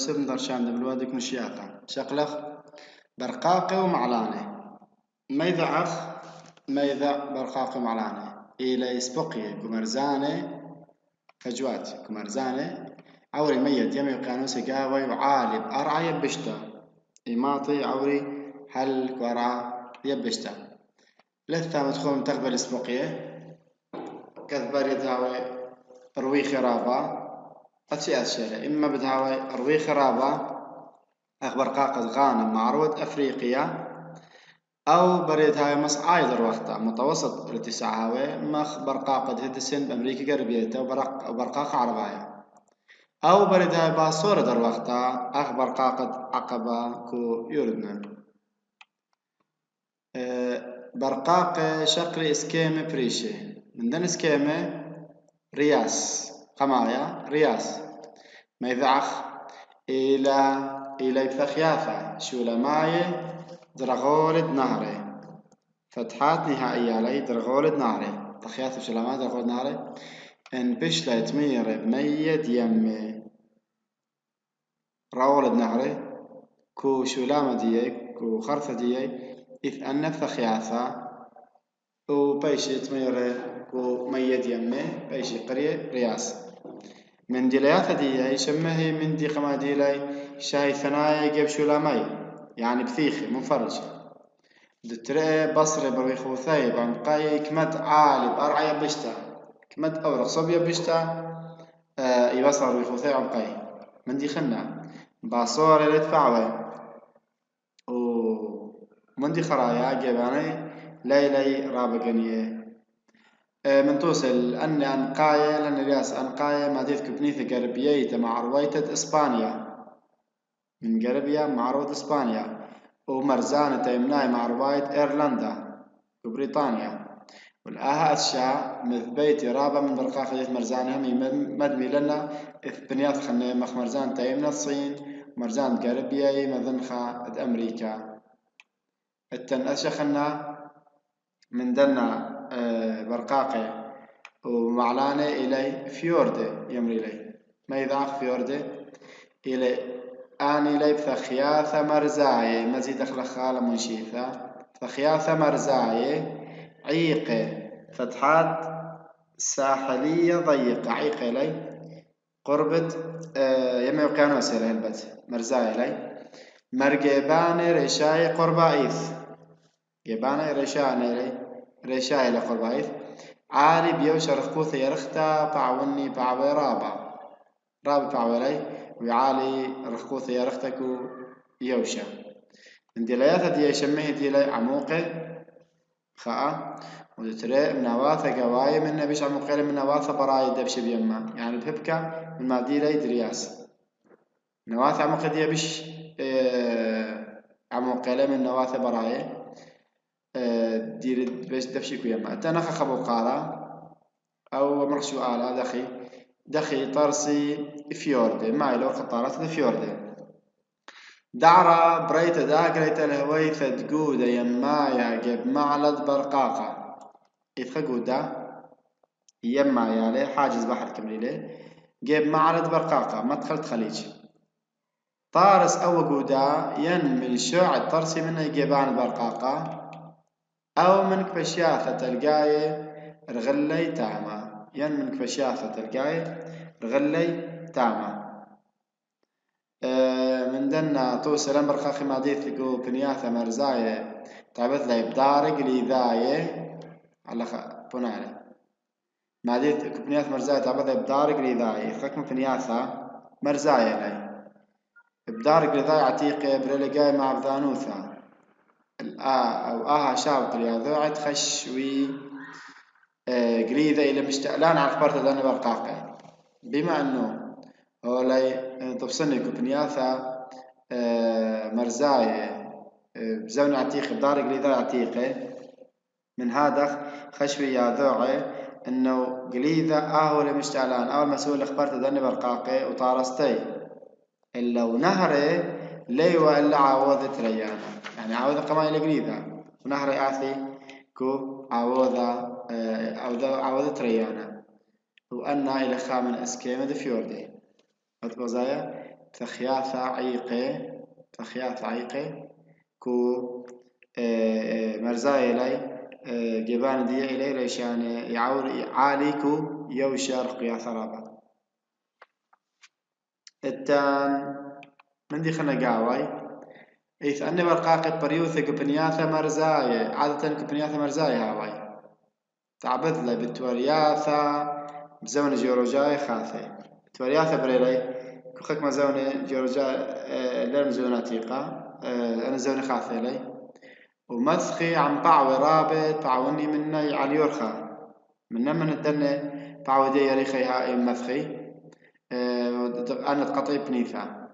سبن درشان دبلوادك نشياطة شقلخ برقاقي ومعلاني ميذا برقاقي ومعلاني إلى يسبقي كمرزاني فجوات كمرزاني عوري ميت يمي قانوسي قاوي وعالي بأرعى يبشتا إماطي عوري حل كورع يبشتا لثة مدخول تقبل اسبقية كذبر يدهاوي روي خرابة أشياء إما بدهاوي روي خرابة أخبر قاقد غانم معروض أفريقيا أو بريد هاي مص عايدر وقتها متوسط ارتساعاوي مخ برقاقد هدسن بأمريكا غربية وبرقاق عرباية أو بريد هاي باصورة در وقتها أخبر قاقد عقبة كو يردن برقاق شقري اسكيمة بريشي من دن اسكيمة رياس قمايا رياس ميذعخ إلى بثخياثة شولماية درغولد نهري فتحات نهائية علي درغولد نهري تخياثة شولماية درغولد نهري إن بشلة تمير بمية يمي راولد نهري كو شولامة ديي كو خرثة ديي إذ أن بثخياثة وبيشي تمير كو مية يمي بيشي قرية رياس من ديلياثة دي شمهي من دي قما ديلي شاي ثنايا جيب شولامي يعني بثيخي منفرج دتري بصري بروي خوثاي بانقاي كمد عالي بأرعى بشتا كمد أورق صبية بشتا يبصر بروي خوثاي عنقاي من دي خنا باصور اللي تفعوي ومن دي خرايا جيباني ليلي رابقنيه من توصل أن أنقاية لأن رياس أنقاية ما ديت كبنيث قربية مع رويتة إسبانيا من قربية مع رويتة إسبانيا ومرزانة تيمناي مع رواية إيرلندا وبريطانيا والآها أشياء مثبيتي رابع من برقاق ديت مرزانة همي مدمي لنا إثبنيات خلنا مخ مرزان تيمنا الصين ومرزان قربية مذنخة أمريكا التن أشخنا من دنا برقاقي ومعلانة إلي فيوردي يمري إلي ما يذاق فيوردي إلي آني إلي بثخياثة مرزاية مزيد أخلخالة منشيثة ثخياثة مرزاية عيقة فتحات ساحلية ضيقة عيقة إلي قربت يمي وقيانوس إلي البت مرزاية إلي مرقباني رشاي قربائيث جباني رشاي لقربائيث عالي بيوش رخوث يرختا بعوني بعوي رابع بعولي وعالي رخوث يرختكو يوشا من ديلاياثة دي يشمه ديلاي عموقي خاء ودتري من نواثة قواي من نبيش عموقي من نواثة براي دبش بيما يعني بهبكا من ما ديلاي درياس نواثة عموقي دي بيش عموقي من نواثة براي دير باش دفشيكو يما تنخ خبو قارا او مرشو آلا دخي طرسي فيوردي مايلو قطارات فيوردي دعرة بريت داقريت الهويثة تقودة يمايا جيب معلد برقاقة إذ قودة يمايا لي حاجز بحر كمليلي جيب معلد برقاقة مدخلت خليج طارس أو قودة ينمي الشوع الطرسي منه يجيبان برقاقة أو من كفشياثة تلقاي رغلي تاما من كفشياثة تلقاي رغلي تاما من دنا توصل أمر خاخي ما ديثقو بنياثة مرزاية تعبث لي بدارق ليذاية على بنالي ما ديثقو بنياثة مرزاية تعبث لي بدارق ليذاية خاكم بنياثة مرزاية لي بدارق ليذاية عتيقة بريلقاي مع بذانوثة أو آها شاوق لياذوعت خشوي قريذة إلى مشتعلان على خبرت داني برقاقي بما أنه هولاي تبصني كبنياثة مرزاية بزون عتيقة بدارق لذا عتيقة من هذا خشوي ياذوعي أنه قليذة أهو مشتعلان أول مسؤول خبرت داني برقاقي وطارستي إلا ونهري ليوا إلا عوضت ريانا يعني عوضة قماي لقليذة ونهري آثي كو عوضة ريانا وأنا إلى خامن أسكيمة دي فيوردي أتبزايا ثخياثة عيقة كو مرزاي لي جبان دي إلي ليش يعني يعور عاليكو يوشار قياثة رابع التان من دي خنا قاوي إذ أني برقاقي بريوثة كبنياثة مرزاي عادة كبنياثة مرزاي هاوي تعبث لي بتورياثة بزون جيولوجيا خاثة بتورياثة بريلي كخك ما زون جيولوجيا لرم زوناتيقة أنا زون خاثة لي ومسخي عم بعوي رابط بعوني مني على اليورخة من الدنة بعودي يريخي هاي مسخي أنا تقطعي بنيثا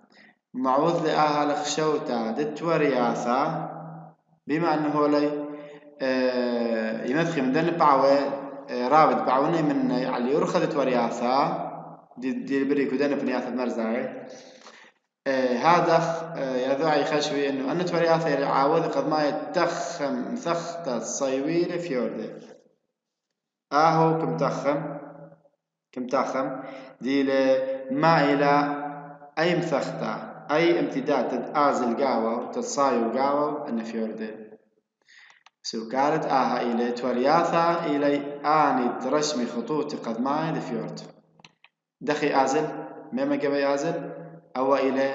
معوذ لأهل خشوتا دتورياثة بما أنه لي يمسخي من دنة بعوي رابط بعوني مني على اليورخة دتورياثة دي بريكو دنة بنياثة مرزاي هذا يذوعي خشوي انه ان تورياثة عاوذ قد ما يتخم مسخطة الصيويلة فيوردي اهو كمتخم دي ما الى اي مسخطة اي امتداد تتآزل قاوة وتتصايو قاوة ان فيوردي سو قالت اها الى تورياثة الى اني ترشمي خطوط قد ما لفيورد دخي ازل مما قبي ازل أو إلى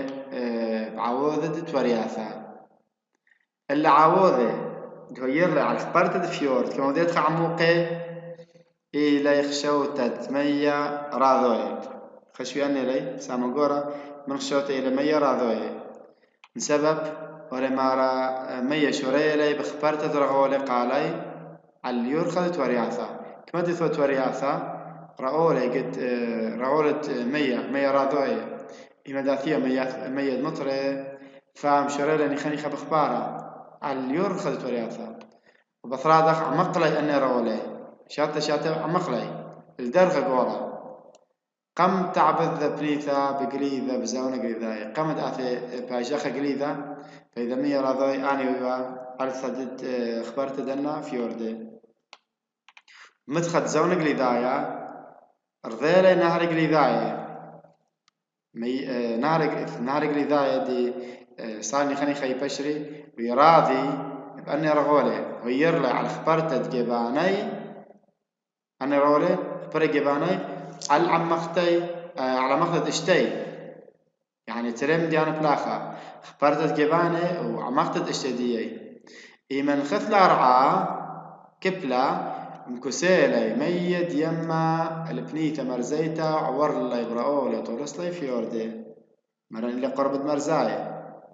عوضة تورياثة اللي عوضة تغير لي على خبرت الفيورد كما بديت عموقي إلى يخشوتة مية راضوي خشوي أني لي سامقورة من خشوتة إلى مية راضوي بسبب ولما مية شوري لي بخبرت درغولي قالي على اليورخة تورياثة كما دي تورياثة رأولي قد رأولت مية راضوي إمداثية مية مطرة فام شريلة خنيخة بخبارة على اليور خذت ورياثة وبثرادخ عمقلي أني رولي شاتا عمقلي الدرغة قورا قم تعبث ذا بنيثا بقليذا بزاونة قليذاي قمت آثي باجاخة قليذا فإذا مية راضوي آني ويوا أرثدت خبرت دنا فيوردي مدخد زاونة قليذايا رذيلي نهر قليذاي نهر قليذايا دي صارني خني خي بشري ويراضي بأني رغولي غير لي على خبرت جباني أنا رغولي خبر جباني على عمختي على مخدة اشتي يعني ترم دي أنا بلاخا خبرت جباني وعمختة اشتي دي إيمن خثلا رعا كبلا مكسيلي ميد يما البنيتا مرزيتا عور الله يبرأولي طولس لي فيوردي مرن اللي قربت مرزاي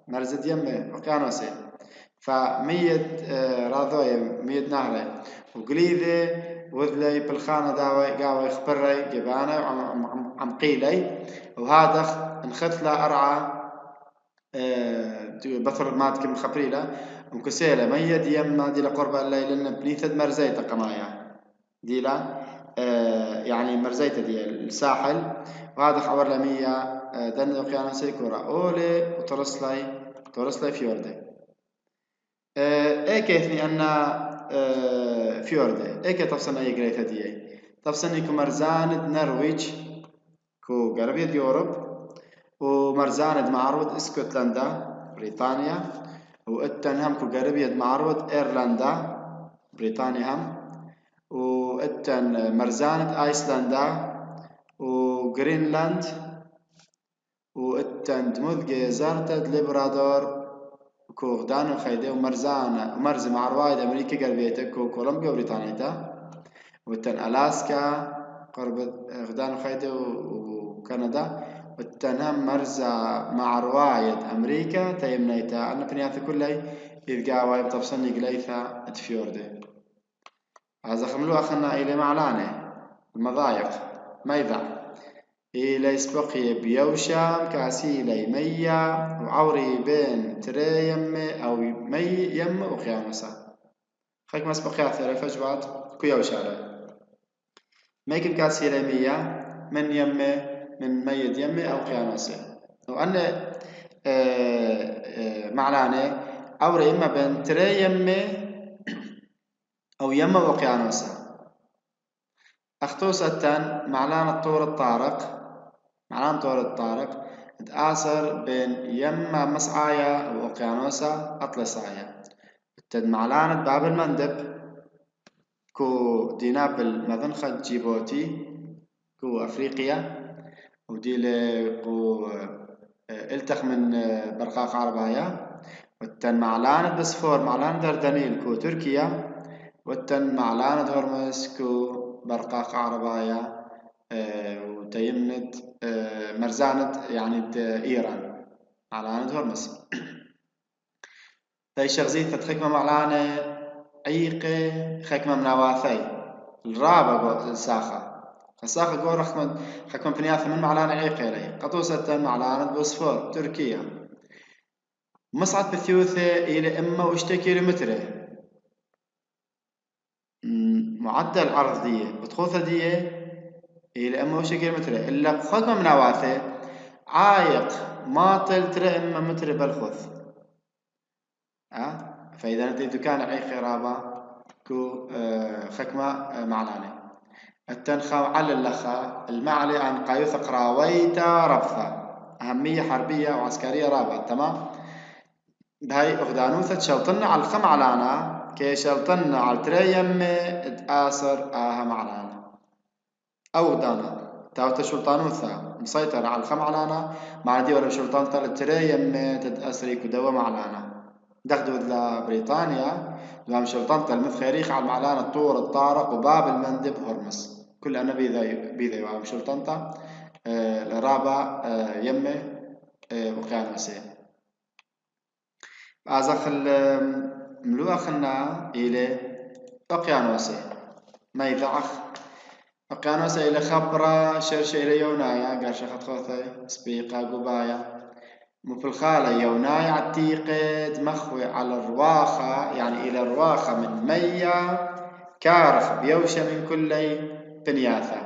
مرزد يمي وقيانوسي فميد راضوي ميد نهري وقليذي وذلي بالخانة داوي قاوي خبري جباني وعمقيلي وهذا انخثلا أرعى بثر ماتكم خبريلا مكسيلة ميد يما دي لقرب الليل لأن بنيثة مرزيتا قمايا ديلا يعني مرزيتا دي الساحل وهذا حور لمية دن وقيانوسي كورا أولي وترسلي فيوردي ايه كيثني أن فيوردي ايه كي تفصلنا ايه قريثة دي تفصلني كمرزاند نرويج كو غربية يوروب ومرزاند معروض اسكتلندا بريطانيا واتن هم كو غربية معروض ايرلندا بريطانيا هم واتن مرزاند ايسلندا وغرينلاند واتن دمذ زارتد ليبرادور كو غدان وخيدي ومرز معروض امريكا غربية كو كولومبيا وبريطانيا واتن الاسكا قرب غدان وخيدي وكندا والتنهم مرزا مع رواية أمريكا تيمنيتا أنا بنياث كلي إذ قاوي بتفصلني قليثا تفيوردي هذا خملو أخنا إلي معلانة المضايق ميضع إلي سبقي بيوشام كاسي إلي ميا وعوري بين تري يمي أو مي يم وقيامسا خيك ما سبقيا ثري فجوات كيوشالي ميكن كاسي إلي ميا من يمي من ميد يمي أو قيانوسي وأن معناه أوري إما بين تري يمي أو يما وقيانوسا أختوسة معناه الطور الطارق تآثر بين يما مصعايا وأوقيانوسا أطلسايا. التد معلانة باب المندب كو دينابل مذنخة جيبوتي كو أفريقيا، ودي كو التخ من برقاق عربايا. والتن معلانة بسفور معلانة دردنيل كو تركيا، والتن معلانة هرمز كو برقاق عربايا وتيمنت مرزانة يعني إيران معلانة هرمز. تاي شغزيثة خكمة معلانة أيقي خكمة مناواثي الرابع الساخة جو خكمة بنياثة من معلانة أيقي لي قطوسة معلانة بوسفور تركيا. مصعد بثيوثة إلى إما وشتا كيلومتر معدل عرض دي بتخوثة دي إلى إما وشتا كيلومتر إلا خكمة مناواثي عايق ماطل ترى إما متر بالخوث. فإذا أنت دكان عيقي رابا كو خكمة معلانة. التنخى على اللخا المعلي عن قايوث قراويتا ربثة أهمية حربية وعسكرية رابعة. تمام. بهاي أخدانوثة شلطنا على الخم علانا كي شلطنا على تريم تآسر معلانا أو دانا تاوتا شلطانوثة مسيطرة على الخم علانا مع دي ولا شلطانتا التريم تتأسري كدوة معلانا دخدو لبريطانيا دوام شلطنطة المثخيريخ على المعلانة الطور الطارق وباب المندب هرمز كل أنا بيذا وام شلطنطة الرابع يمه وقيانوسي أزخ ملوخنا إلى وقيانوسي ما يذعخ وقيانوسي إلى خبرة شرش إلى يونايا قرش خطوثي سبيقا قبايا في الخالة يوناي عتيقد مخوي على الرواخة يعني إلى الرواخة من مية كارخ بيوشة من كلي بنياثة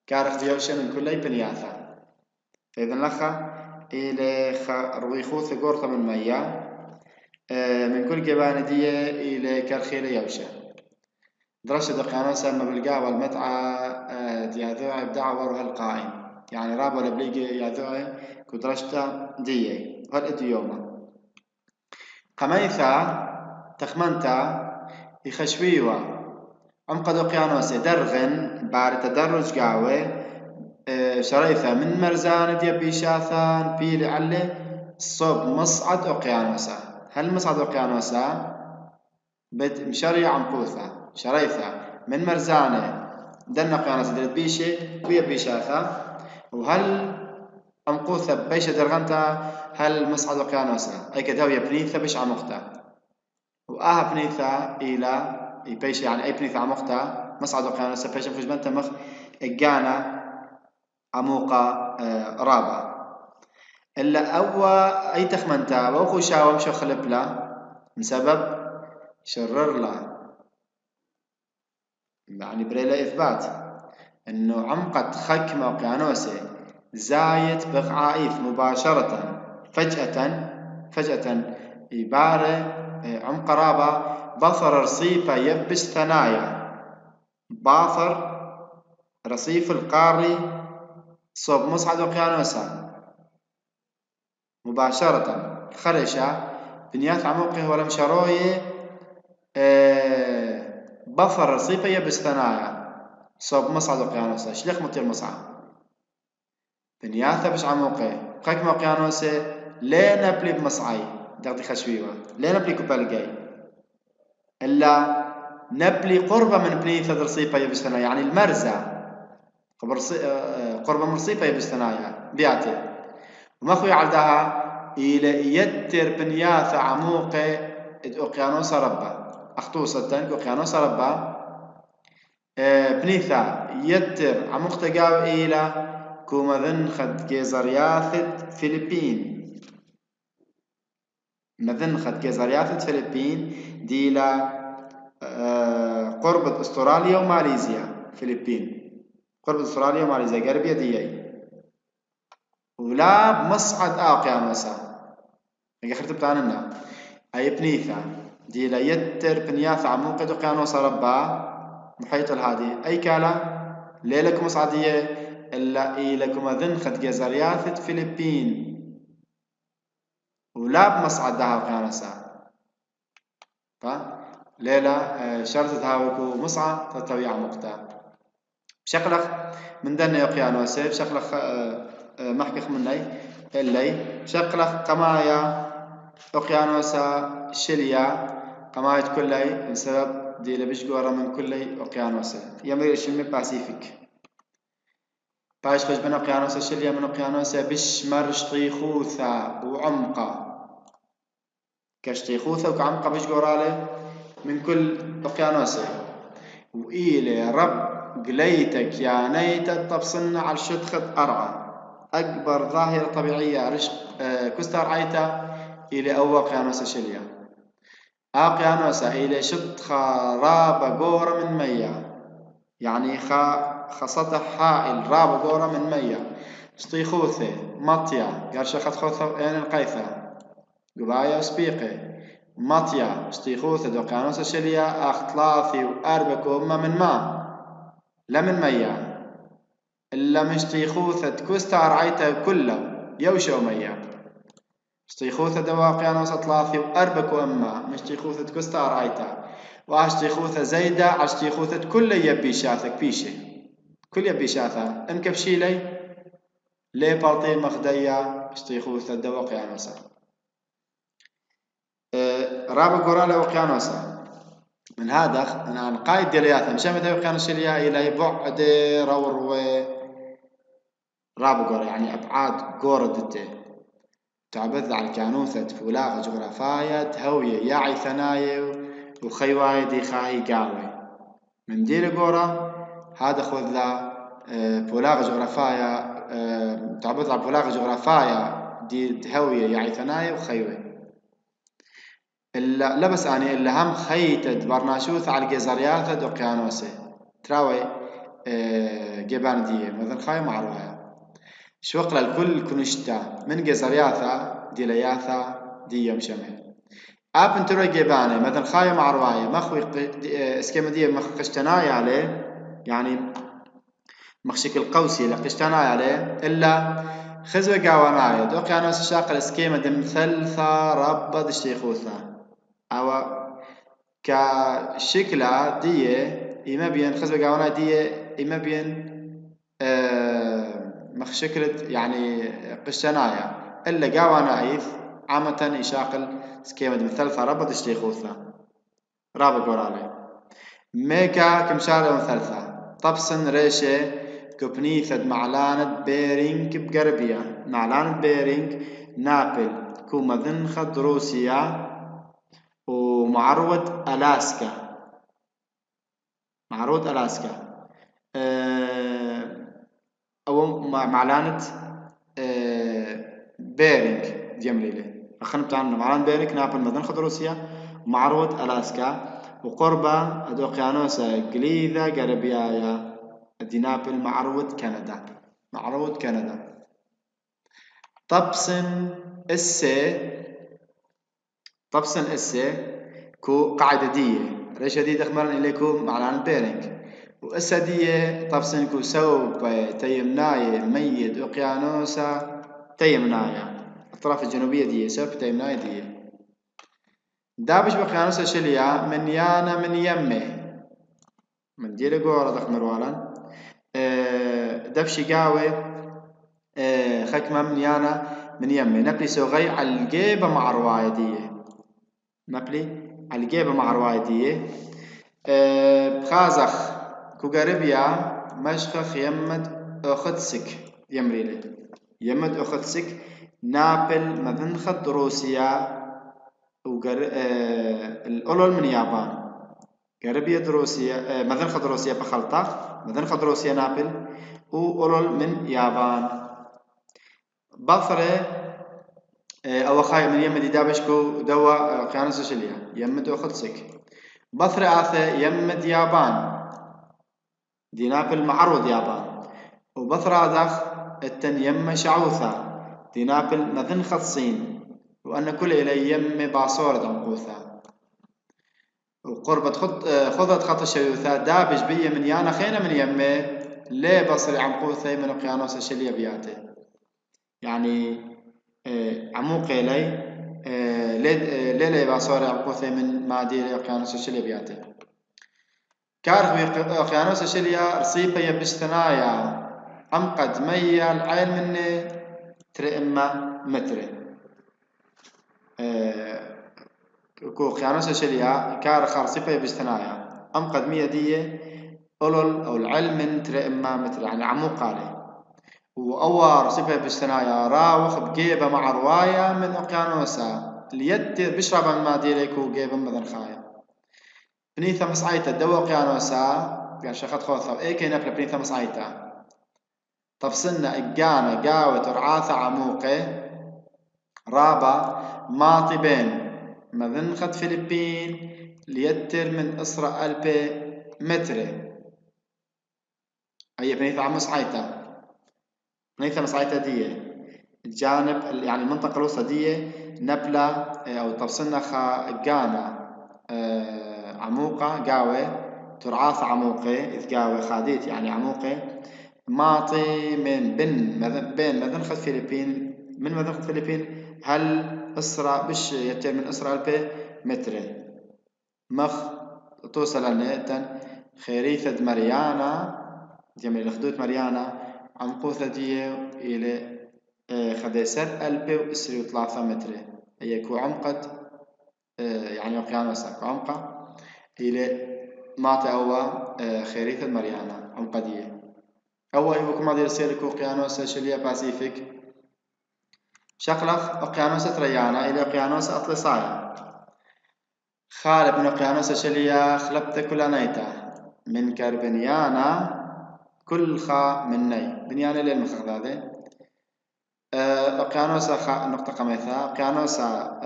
كارخ بيوشة من كلي بنياثة. فإذا لخا إلى رويخوث قرطة من مية من كل جبان دي إلى كرخيلة يوشة درشة دقيانوسا ما بالقاوة المتعة دياذوع بدعوة القائم يعني رابو لبليجي ياذوع كدرشتا دي هالإديوما قميثا تخمنتا يخشويوا عمق دقيانوسي درغن بعد تدرج قاوة شريثة من مرزان دي بيشاثان بيلي علي صوب مصعد أقيانوسا. هل مصعد أقيانوسا مشاريع عمقوثة شريثة من مرزانة دن أقيانوسا دلت بيشي ويا بيشاثا. وهل أمقوثة بيشة درغنتا هل مصعد أقيانوسا أي كداوية بنيثة بيش عمقتا وآها بنيثة إلى بيشة يعني أي بنيثة عمقتا مصعد أقيانوسا بيشة مخجبنتا مخ إجانا عموقة رابع إلا أوا أي تخمنتا وخو شاوم شو خلبلا بسبب شرر لا يعني بريلا إثبات إنه عمقت خكمة أقيانوسي زايد بقعائف مباشرة فجأة عبارة عمق رابع بصر رصيف يبس ثنايا باثر رصيف القاري صوب مصعد أقيانوسا مباشرة خرشة بنيات عمقه ولم شروي بصر رصيف يبس ثنايا صوب مصعد أقيانوسا شليخ مطير مصعد بنياثة بش عمقه خكمة أقيانوسا لا نبلي بمصعي دغدي خشويوة لا نبلي كوبالجاي إلا نبلي قربة من بنيثة رصيفة يبس ثنايا يعني المرزة قرب مرصيفة يبس ثنايا بياتي ومخوي عدها إلى يتر بنياثة عموقة أقيانوسا ربا أخطوصة أقيانوسا ربا بنيثة يتر عموقة قاو إلى كومذن خد جيزرياثة فلبين مذن خد جيزرياثة فلبين ديلا قرب أستراليا وماليزيا فلبين قرب أستراليا وماليزيا قربية ديي ولا بمصعد أقيانوسا هي خرطب تاننا أي بنيثة ديلا يتر بنياثة عموقة أقيانوسا ربا محيط الهادي أي كالا ليلك مصعدية إلا إيلكم ذن خد جزريات فلبين ولا بمصعد دها وقيانوسا ليلة شرط هاوكو مصعد تطويع مقتا بشكلخ من دنا وقيانوسا بشكلخ محكخ مني اللي بشكلخ قمايا وقيانوسا شليا قماية كلي بسبب دي لبش جورا من كلي وقيانوسا يمري شمي باسيفيك باش خش بين وقيانوسا شليا من وقيانوسا بشمر شطيخوثا وعمقا كشطيخوثا وكعمقا بش جورالي من كل وقيانوسا وإيلي رب قليتك يا نيتك تبصن على الشتخت أرعى أكبر ظاهرة طبيعية رشق كستار عيتا إلى أول قيانوسا شليا قيانوسا إلى شط خراب قورة من مية يعني خسطح حائل راب قورة من مية شطيخوثة مطيا قرشة خد خوثة يعني القيثة قبايا وسبيقة مطيا شطيخوثة دو قيانوسا شليا أخطلاثي وأربكو أما من ما لا من مية إلا مشطيخوثة كستار عيتا كله يوشو مية شطيخوثة دوا قيانوسا ثلاثي وأربك وأما مشطيخوثة كستار عيتا واشطيخوثة زيدة عشطيخوثة كل يبي شاثك بيشي كل يبي شاثة انكب شيلي لي بالطي مخدية شطيخوثة دوا قيانوسا رابع قرالة وقيانوسا من هذا أنا قايد ديالياثا مشى مدى وقيانوسا ليا إلى بعد روروي رابع قرالة يعني أبعاد قوردته تعبث على الكانوثة فولاغ جغرافايا تهوية ياعي ثنايا وخيواي دي خاهي قاوي من دير قورا هذا خذ لا فولاغ جغرافايا تعبث على فولاغ جغرافايا دي تهوية ياعي ثنايا وخيوي إلا لبس أني إلا هم خيتد برناشوث على الجزرياثة دو قيانوسي تراوي جبان دي مثل خاي معروها شوق للكل كنشتا من جزرياثا دي لياثا دي يمشمه اب انترو جيبانه مثلا خاية مع رواية مخوي اسكيما دي مخشتناي عليه يعني مخشك القوسي لقشتناي عليه الا خزوة قاواناي دو قيانوس الشاق الاسكيما دي مثلثة ربض الشيخوثة او كشكلة دي اما بين خزوة قاواناي دي اما بين مخشكلت يعني قشتنايا إلا قاوانايث عامة يشاقل سكيمة مثلثة ربط اشتيخوثة رابع قرالي ميكا كمشارة مثلثة طبسن ريشة كبنيثة معلانة بيرينك بقربية معلانة بيرينك نابل كومذنخة روسيا ومعروض ألاسكا معروض ألاسكا أو معلانة بيرينج جمليلة أخنا بتاعنا معلانة بيرينج نابل مذنخة روسيا ومعروض ألاسكا وقربة أوقيانوسا جليذا قربيايا دي نابل معروض كندا معروض كندا طبسن السي كو قاعدة دية ريشة دي تخمرن إليكم معلانة بيرينج وأسدية طبسن كو سوب تيمناية ميت أوقيانوسا تيمناية الأطراف الجنوبية دي سوب تيمناية دي دابش بوقيانوسا شليا من يانا من يمه من دير قورة دخ مروالا دبشي قاوي خكمة من يانا من يمه نبلي سوغي على الجيبة مع رواية دي نبلي على الجيبة مع رواية دي بخازخ كوغاربيا مشخخ يمد أخدسك يمريلي يمد أخدسك نابل مذنخة روسيا الأولول من يابان غربية روسيا مذنخة روسيا بخلطة مذنخة روسيا نابل وأولول من يابان بصرة أو خاية من يمد دابشكو دوا قيانوسا شليا يمد أخدسك بصرة آثة يمد يابان دي نابل معروض يابان وبصرة داخ التن يم شعوثة دي نابل مذنخة الصين وأن كل إلى يم باصورة أنقوثة وقربة خذت خط الشيوثة دابش بي من يانا خينا من يمه ليه بصري عمقوثي من أقيانوس شليا بياته يعني عموقي لي ليه باصوري عمقوثي من مادي أقيانوس شليا بياته كارث أقيانوس شليا رصيبة يبستنايا عمقد مية العين مني تري إما متري كو أقيانوس شليا كارث رصيبة يبستنايا عمقد مية دي أولول أو العلم من تري إما متري يعني عموق عليه وأور صفة بالسنايا راوخ بجيبة مع رواية من أقيانوسا ليت بشرب ما ديريك وجيبة مدن خايا بنيثا مسعيتا دو أقيانوسا قال شخط خوثا إيكي نبلا بنيثا مسعيتا تفصلنا إجانا قاوة رعاثة عموقة رابا ماطي بين مذن خد فلبين ليتر من إسرى ألبي متري أي بنيثا عم مسعيتا بنيثا مسعيتا دي الجانب يعني المنطقة الوسطى دي نبلة أو تفصلنا جانا عموقة قاوة ترعاث عموقة إذ قاوة خاديت يعني عموقة ماطي من بين مذنخة فلبين من مذنخة فلبين هل أسرع بش يتر من أسرع البي متر مخ توصل لنهتن خريطة ماريانا جميل خدود ماريانا عمقوثة دي إلى خديسر ألبي وإسري وثلاثة متر هي كو عمقت يعني أقيانوسا كو عمقة إلى ماطي أوا خريطة ماريانا عمقدية أول يبقى ما دير سير كو أقيانوسا شليا باسيفيك شقلخ أقيانوسا تريانا إلى أقيانوسا أطلسايا خالب من أقيانوسا شليا خلبت كل نيتا من كربنيانا كل خا من ني بنيانا للمخغ هذا أقيانوسا نقطة قميثة أقيانوسا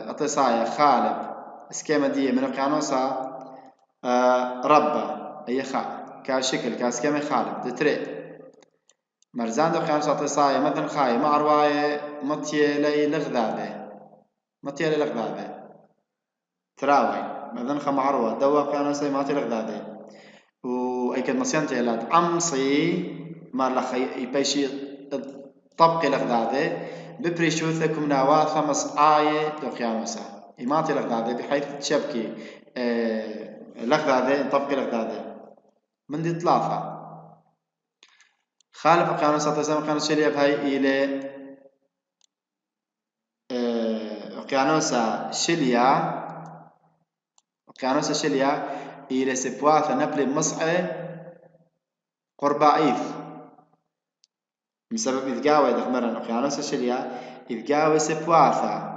أطلسايا خالب اسكيما دي من أقيانوسا ربا أي خا كشكل كاسكيما خالب دتري مرزان أقيانوسا أطلسايا مثلا خاي مع رواية مطيلي لغذاذة مطيلي لغذاذة تراوي مثلا خا معروة دوا أقيانوسا ماتي لغذاذة وأي كد مصيانتي إلاد عمصي ما لخي يبيشي طبقي لغذاذة ببريشوثكم نواثا مصعاية أقيانوسا يماتي لغذاذة بحيث تشبكي لغذاذة طبقي لغذاذة من دي ثلاثة خالف أقيانوسا تزام أقيانوسا شليا بهاي إلى أقيانوسا شليا إلى سبواثا نبلي مصعي قربائيث بسبب إذقاوة دخمرا أقيانوسا شليا إذقاوة سبواثا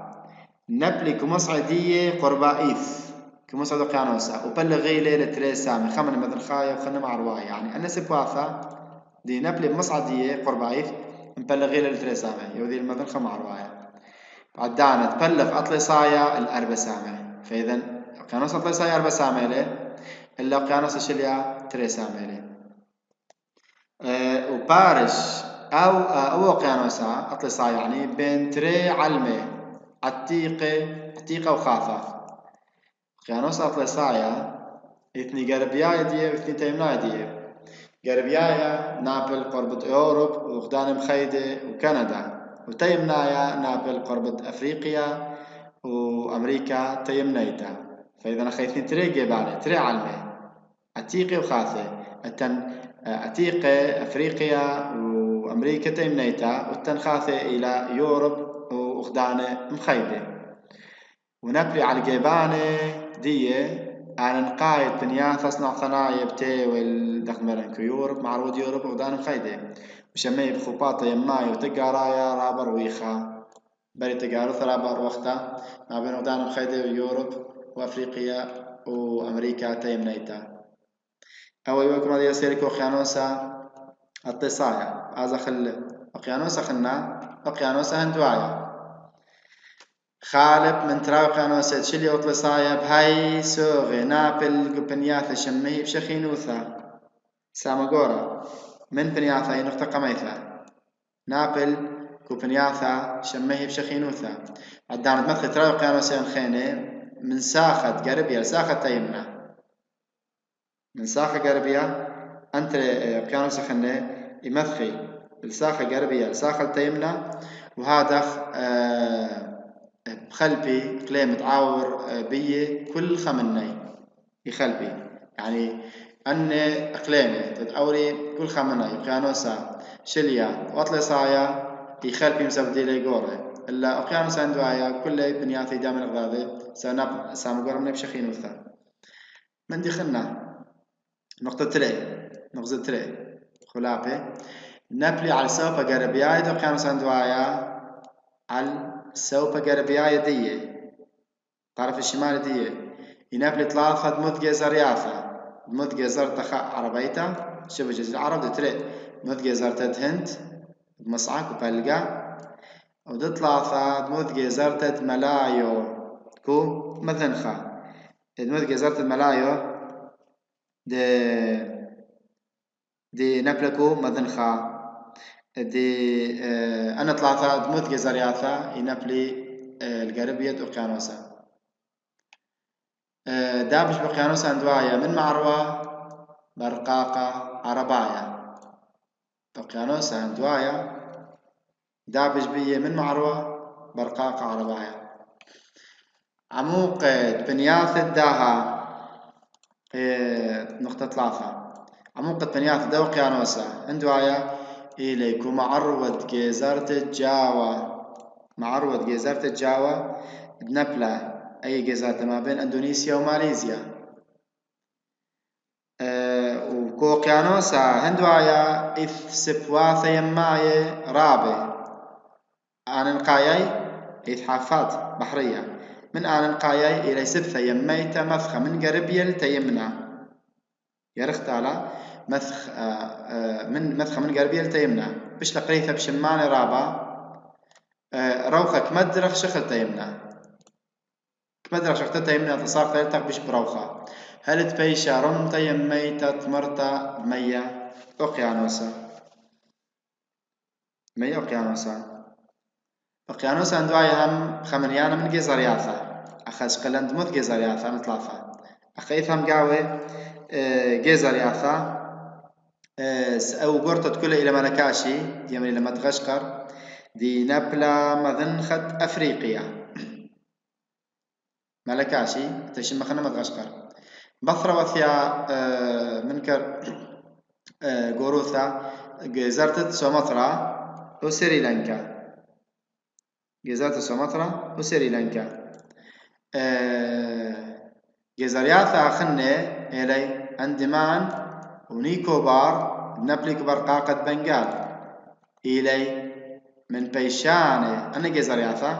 نبلي كمصعدية قربائيث كمصعد أقيانوسا وبلغ غيلة لتري سامي خمن مثل خاية وخنا مع رواية يعني أنا سبواثا دي نبلي بمصعدية قربائيث مبلغ غيلة لتري سامي يوذي المثل خا مع رواية بعد دانا تبلغ أطلسايا الأربع سامي فإذا أقيانوسا أطلسايا أربع سامي له إلا أقيانوسا شليا تري سامي له وبارش أو أقيانوسا أطلسايا يعني بين تري علمة عتيقة وخاثة أقيانوسا أطلسايا اثني غربيايا دي واثني تيمنايا دي غربيايا نابل قربة أوروب وغدان مخيدة وكندا وتيمنايا نابل قربة أفريقيا وأمريكا تيمنايتا فإذا أنا خيثني تري جبالة تري علمة عتيقة وخاثة عتيقة أفريقيا وأمريكا تيمنايتا والتنخاثة إلى يوروب وغدان مخيدة ونبري على الجيبانة دي أنا نقايد بنياث أصنع ثنايا بتي والدخمرن كيورب معروض يوروب وغدان مخيدة وشمي بخوباطة يماي وتقارايا رابر ويخا بري تقارو ثرابر وقتا ما بين غدان مخيدة ويوروب وأفريقيا وأمريكا تيمنيتا أو يوكم هذه سيركو أقيانوسا الطسايا هذا خل أقيانوسا خلنا أقيانوسا هندوايا خالب من تراو أقيانوسا تشيلي وطلسايا بهاي سوغي نابل قبنياثا شمي بشخينوثا سامغورا من بنياثا نقطة قميثا نابل كوبنياثا شمي بشخينوثا عدان مثل تراو أقيانوسا الخينة من ساخت قربيا ساخت تيمنا من ساخة قربيا أنت أقيانوس خنة يمثخي الساخة غربية الساخة تيمنا وهذا بخلبي قليم تعاور بيه كل خمني يخلبي يعني أن إقليمي تتأوري كل خمني أقيانوسا شليا وأطلع صايا يخلبي مسبدي لي قوري إلا أقيانوس عندوايا كل بنياتي دام الغراضي سامقور من بشخين وثا من دخلنا نقطة تري خلابي نابلي على السوبا غربياي أقيانوس عندوايا على السوبا غربياي دي طرف الشمال دي ينابلي ثلاثة دموت جزر يافا دموت جزر تخا عربيتا شوف جزر العرب دتري دموت جزر تدهنت بمصعك وبلقا ودي ثلاثة دموت جزر تد ملايو كو مثنخا دموت جزر تد ملايو دي نبلكو مثنخا دي أنا ثلاثة دموت جزر يافا ينابلي الغربية أقيانوسا دابش بقيانوس أندوايا من معروة برقاقة عربايا بقيانوس أندوايا دابش بيه من معروة برقاقة عربايا عموق بنياث الداها نقطة ثلاثة عموق بنياث دو قيانوسا أندوايا إليكو معروة جيزارة الجاوة معروة جيزارة الجاوة بنبلة أي جزيرة ما بين أندونيسيا وماليزيا وكوقيانوسا هندوايا إث سبواث يماي رابع آننقايي إث حافات بحرية من آننقايي إلى سبثة يميت مفخة من قربيل تيمنا يرختالا مسخ من مسخة من قربيل تيمنا بش لقريثة بشمان رابع روخك مدرخ شخل تيمنا كمدرك شخصتا يمنا تصار ثالثك بش بروخا هل تبيشا رمتا يميتا تمرتا ميا أقيانوسا ميا أقيانوسا أقيانوسا عندوايا هم خمنيانا من جيزارياثا أخاش قلند موت جيزارياثا مطلافا أخيث هم قاوي جيزارياثا أو قرطت كل إلى ملكاشي يمن إلى مدغشقر دي نبلا مذنخت أفريقيا ملكاشي تشم مخنا مدغشقر بثرة وثيا منكر غوروثا جزيرة سومطرة وسريلانكا جزيرة سومطرة وسريلانكا جزرياثا خنة إلي أندمان ونيكوبار نبليك برقاقة بنغال إلي من بيشانة أنا جزرياثا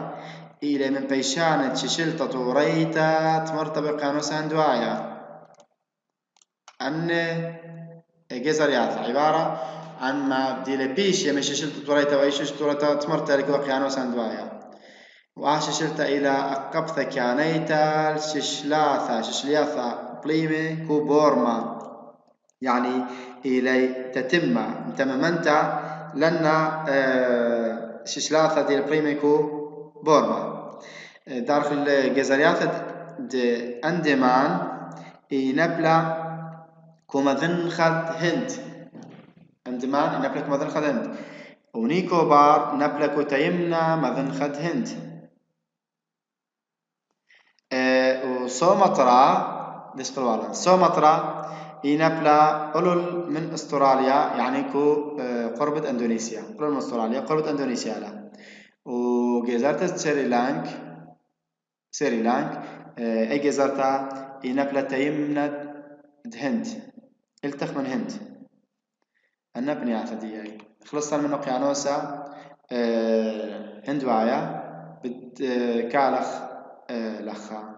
إلى من بيشانة ششلتا طوريتا تمرتبق قانوس أندوايا أن جزرياثا عبارة عن ما بدي بيش يمشي ششلتا طوريتا ويشوش طوريتا تمرتبق قانوس أندوايا وششلتا إلى أقبثا كانيتا ششلاثا ششلياثا بليمي كو بورما يعني إلى تتم تمامنتا لنا ششلاثا دي بليمي كو بورما داخل الجزريات دي أندمان ينبلا كومذن خد هند أندمان ينبلا كومذن خد هند ونيكوبار نبلا كوتيمنا مذن خد هند وسومطرة ديسبروالا سومطرة ينبلا أولول من أستراليا يعني كو قربة أندونيسيا أولول من أستراليا قربة أندونيسيا لا وجزيرة سريلانك أي جزرتا ينبلا تيمنا هند التخ من هند أنا بني عثدي خلصنا من أقيانوسا هند وعيا بتكالخ لخا